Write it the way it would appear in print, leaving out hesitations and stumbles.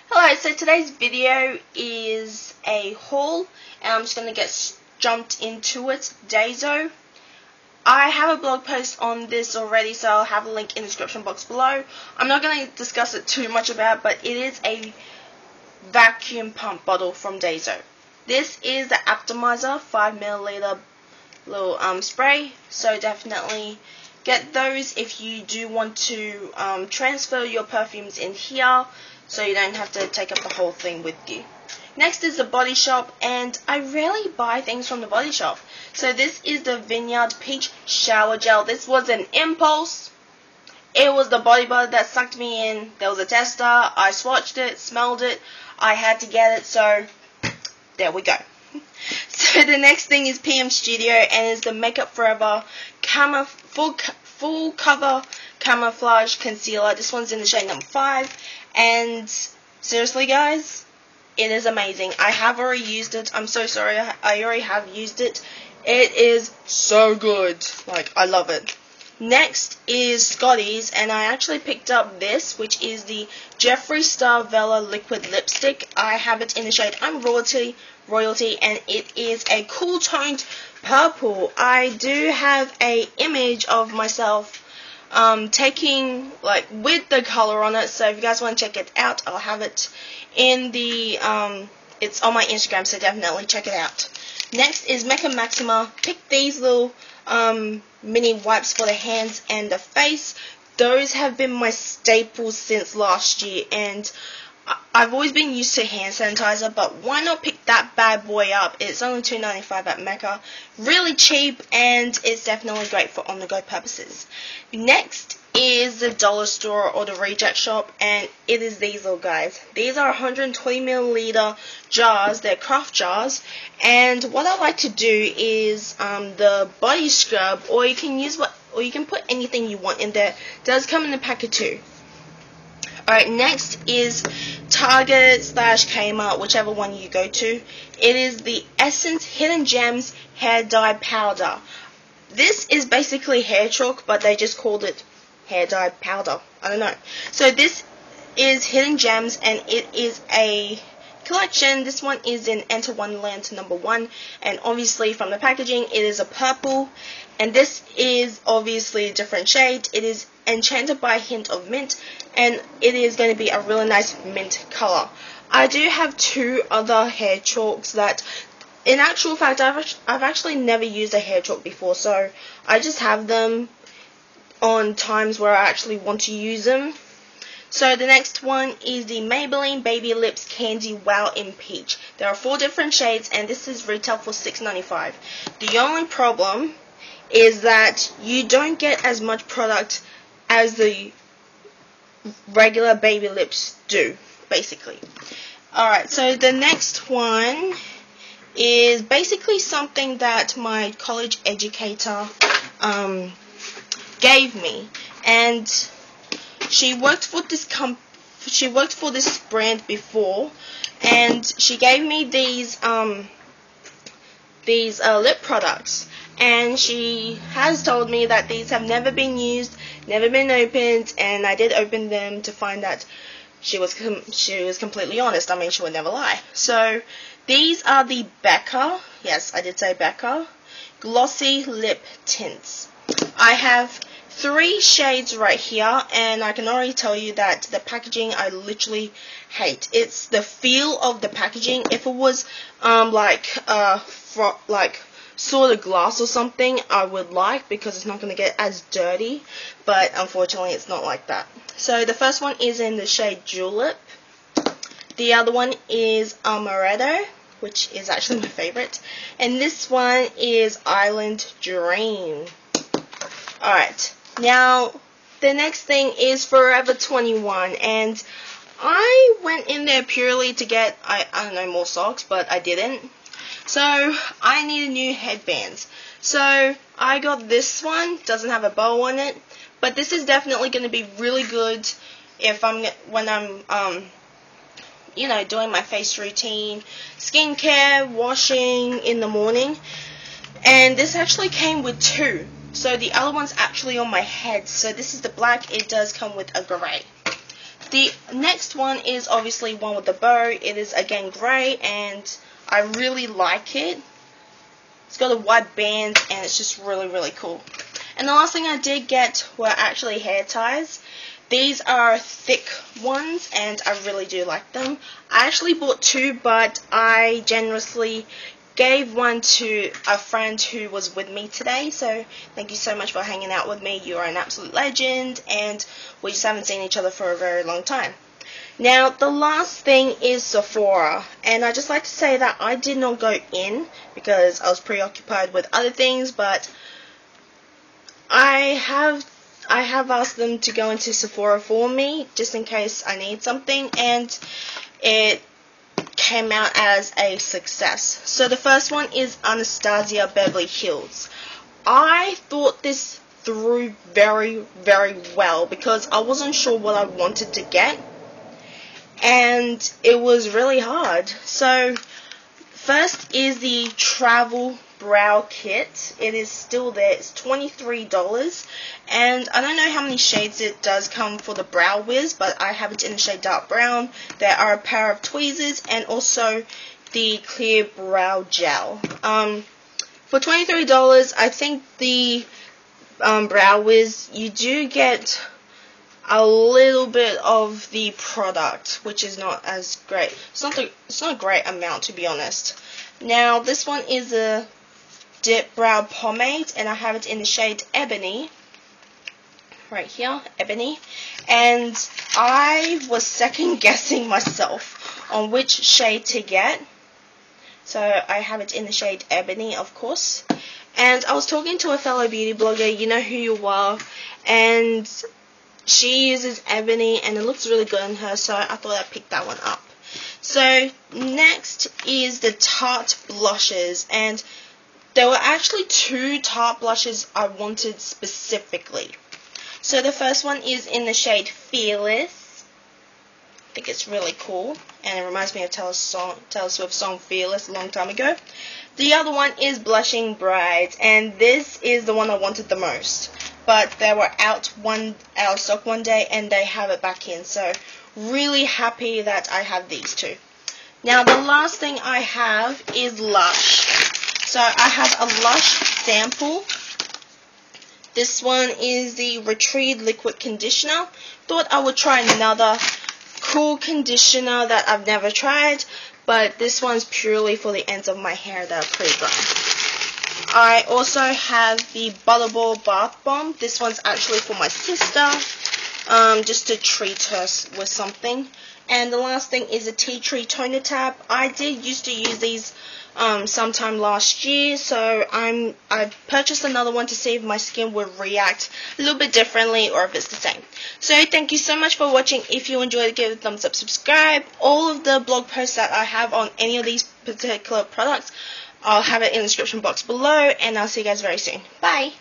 Hello, so today's video is a haul and I'm just going to get jumped into it. Daiso. I have a blog post on this already, so I'll have a link in the description box below. I'm not going to discuss it too much about, but it is a vacuum pump bottle from Daiso. This is the Optimizer 5ml little spray, so definitely get those if you do want to transfer your perfumes in here, so you don't have to take up the whole thing with you. Next is the Body Shop, and I rarely buy things from the Body Shop. So this is the Vineyard Peach Shower Gel. This was an impulse. It was the body butter that sucked me in. There was a tester. I swatched it, smelled it. I had to get it, so there we go. So the next thing is PM Studio, and is the Makeup Forever full cover camouflage concealer. This one's in the shade number 5, and seriously guys, it is amazing. I have already used it. I'm so sorry, I already have used it. It is so good. Like, I love it. Next is Scotty's, and I actually picked up this, which is the Jeffree Star Vela Liquid Lipstick. I have it in the shade I'm Royalty, and it is a cool toned purple. I do have a image of myself taking, like, with the color on it, so if you guys want to check it out, I'll have it in the it's on my Instagram, so definitely check it out. Next is Mecca Maxima. Pick these little mini wipes for the hands and the face. Those have been my staples since last year, and I've always been used to hand sanitizer, but why not pick that bad boy up? It's only $2.95 at Mecca. Really cheap, and it's definitely great for on-the-go purposes. Next is the dollar store or the reject shop, and it is these little guys. These are 120ml jars. They're craft jars, and what I like to do is the body scrub, or you can put anything you want in there. It does come in a packet too. Alright, next is Target / Kmart, whichever one you go to. It is the Essence Hidden Gems Hair Dye Powder. This is basically hair chalk, but they just called it hair dye powder. I don't know. So this is Hidden Gems, and it is a collection. This one is in Enter Wonderland #1, and obviously from the packaging it is a purple, and this is obviously a different shade. It is Enchanted by a Hint of Mint, and it is going to be a really nice mint color. I do have 2 other hair chalks that, in actual fact, I've actually never used a hair chalk before, so I just have them on times where I actually want to use them. So the next one is the Maybelline Baby Lips Candy Wow in Peach. There are 4 different shades, and this is retail for $6.95. The only problem is that you don't get as much product as the regular baby lips do, basically. Alright, so the next one is basically something that my college educator gave me, and she worked for this brand before, and she gave me these lip products, and she has told me that these have never been used, never been opened, and I did open them to find that she was completely honest. I mean, she would never lie. So these are the Becca, yes, I did say Becca, Glossy Lip Tints. I have 3 shades right here, and I can already tell you that the packaging I literally hate. It's the feel of the packaging. If it was like sort of glass or something, I would like, because it's not going to get as dirty, but unfortunately it's not like that. So the first one is in the shade Julep. The other one is Amaretto, which is actually my favorite, and this one is Island Dream. Alright, now the next thing is Forever 21, and I went in there purely to get, I don't know, more socks, but I didn't. So I needed new headbands. So I got this one. Doesn't have a bow on it, but this is definitely going to be really good if when I'm doing my face routine, skincare, washing in the morning. And this actually came with 2. So the other one's actually on my head. So this is the black. It does come with a grey. The next one is obviously one with the bow. It is again grey, and I really like it. It's got a white band, and it's just really, really cool. And the last thing I did get were actually hair ties. These are thick ones, and I really do like them. I actually bought two, but I generously gave one to a friend who was with me today. So thank you so much for hanging out with me. You are an absolute legend, and we just haven't seen each other for a very long time. Now, the last thing is Sephora, and I just like to say that I did not go in because I was preoccupied with other things, but I have asked them to go into Sephora for me just in case I need something, and it came out as a success. So the first one is Anastasia Beverly Hills. I thought this through very, very well because I wasn't sure what I wanted to get, and it was really hard. So first is the travel brow kit. It is still there. It's $23, and I don't know how many shades it does come for the Brow Wiz, but I have it in the shade dark brown. There are a pair of tweezers and also the clear brow gel. For $23, I think the Brow Wiz, you do get a little bit of the product, which is not as great. It's not a great amount, to be honest. Now, this one is a dip brow pomade, and I have it in the shade Ebony. Right here, Ebony. And I was second guessing myself on which shade to get. So I have it in the shade Ebony, of course. And I was talking to a fellow beauty blogger, you know who you are, and she uses Ebony, and it looks really good on her, so I thought I'd pick that one up. So next is the Tarte blushes, and there were actually two Tarte blushes I wanted specifically. So the first one is in the shade Fearless. I think it's really cool, and it reminds me of Taylor Swift's song Fearless a long time ago. The other one is Blushing Bride, and this is the one I wanted the most. But they were out of stock one day, and they have it back in. So really happy that I have these two. Now the last thing I have is Lush. So I have a Lush sample. This one is the Retreat Liquid Conditioner. Thought I would try another cool conditioner that I've never tried, but this one's purely for the ends of my hair that are pretty dry. I also have the Butterball Bath Bomb. This one's actually for my sister, just to treat her with something. And the last thing is a Tea Tree Toner Tab. I did used to use these sometime last year, so I purchased another one to see if my skin would react a little bit differently or if it's the same. So thank you so much for watching. If you enjoyed, give it a thumbs up, subscribe. All of the blog posts that I have on any of these particular products, I'll have it in the description box below, and I'll see you guys very soon. Bye!